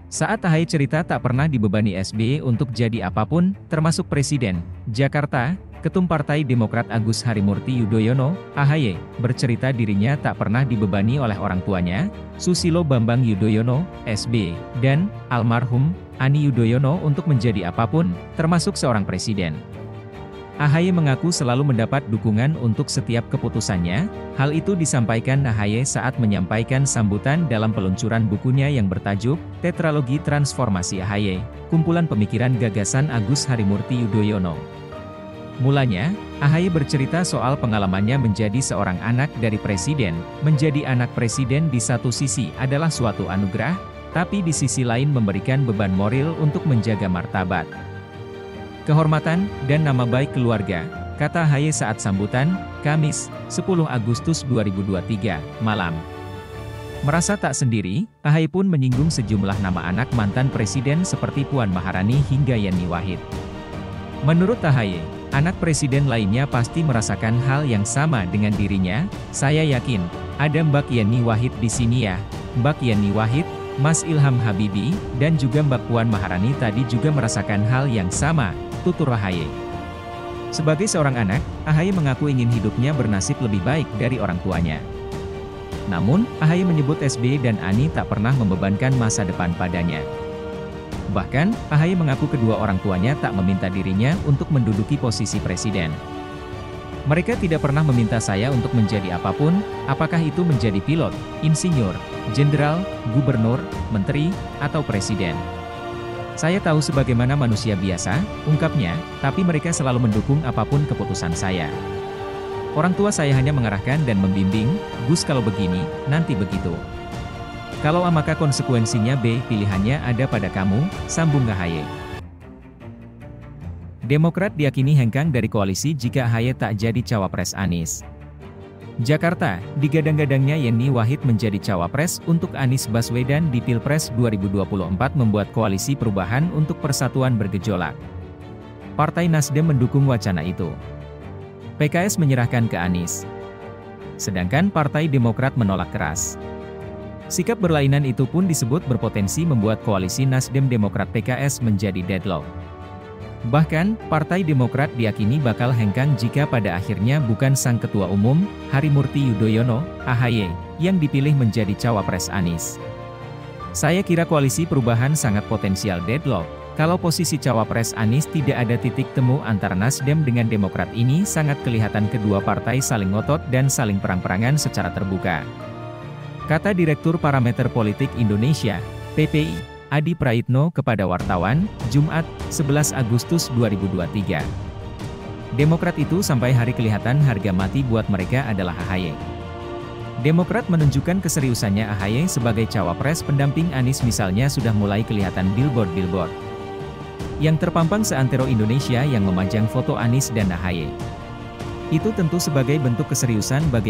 Saat AHY cerita tak pernah dibebani SBY untuk jadi apapun, termasuk presiden. Jakarta, Ketum Partai Demokrat Agus Harimurti Yudhoyono, AHY, bercerita dirinya tak pernah dibebani oleh orang tuanya, Susilo Bambang Yudhoyono, SBY, dan almarhum Ani Yudhoyono untuk menjadi apapun, termasuk seorang presiden. AHY mengaku selalu mendapat dukungan untuk setiap keputusannya. Hal itu disampaikan AHY saat menyampaikan sambutan dalam peluncuran bukunya yang bertajuk Tetralogi Transformasi AHY, Kumpulan Pemikiran Gagasan Agus Harimurti Yudhoyono. Mulanya, AHY bercerita soal pengalamannya menjadi seorang anak dari presiden. Menjadi anak presiden di satu sisi adalah suatu anugerah, tapi di sisi lain memberikan beban moral untuk menjaga martabat, kehormatan, dan nama baik keluarga, kata AHY saat sambutan, Kamis, 10 Agustus 2023, malam. Merasa tak sendiri, AHY pun menyinggung sejumlah nama anak mantan presiden seperti Puan Maharani hingga Yeni Wahid. Menurut AHY, anak presiden lainnya pasti merasakan hal yang sama dengan dirinya. Saya yakin, ada Mbak Yeni Wahid di sini ya. Mbak Yeni Wahid, Mas Ilham Habibie, dan juga Mbak Puan Maharani tadi juga merasakan hal yang sama, tutur AHY. Sebagai seorang anak, AHY mengaku ingin hidupnya bernasib lebih baik dari orang tuanya. Namun, AHY menyebut SBY dan Ani tak pernah membebankan masa depan padanya. Bahkan, AHY mengaku kedua orang tuanya tak meminta dirinya untuk menduduki posisi presiden. Mereka tidak pernah meminta saya untuk menjadi apapun, apakah itu menjadi pilot, insinyur, jenderal, gubernur, menteri, atau presiden. Saya tahu sebagaimana manusia biasa, ungkapnya, tapi mereka selalu mendukung apapun keputusan saya. Orang tua saya hanya mengarahkan dan membimbing, Gus kalau begini, nanti begitu. Kalau A maka konsekuensinya B, pilihannya ada pada kamu, sambung AHY. Demokrat diyakini hengkang dari koalisi jika AHY tak jadi cawapres Anies. Jakarta, digadang-gadangnya Yeni Wahid menjadi cawapres untuk Anies Baswedan di Pilpres 2024 membuat koalisi perubahan untuk persatuan bergejolak. Partai Nasdem mendukung wacana itu. PKS menyerahkan ke Anies. Sedangkan Partai Demokrat menolak keras. Sikap berlainan itu pun disebut berpotensi membuat koalisi Nasdem-Demokrat-PKS menjadi deadlock. Bahkan, Partai Demokrat diyakini bakal hengkang jika pada akhirnya bukan sang Ketua Umum, Harimurti Yudhoyono, AHY, yang dipilih menjadi cawapres Anies. Saya kira koalisi perubahan sangat potensial deadlock. Kalau posisi cawapres Anies tidak ada titik temu antara Nasdem dengan Demokrat ini sangat kelihatan kedua partai saling ngotot dan saling perang-perangan secara terbuka. Kata Direktur Parameter Politik Indonesia, PPI, Adi Praitno kepada wartawan, Jumat, 11 Agustus 2023. Demokrat itu sampai hari kelihatan harga mati buat mereka adalah AHY. Demokrat menunjukkan keseriusannya AHY sebagai cawapres pendamping Anies misalnya sudah mulai kelihatan billboard-billboard yang terpampang seantero Indonesia yang memajang foto Anies dan AHY. Itu tentu sebagai bentuk keseriusan bagaimana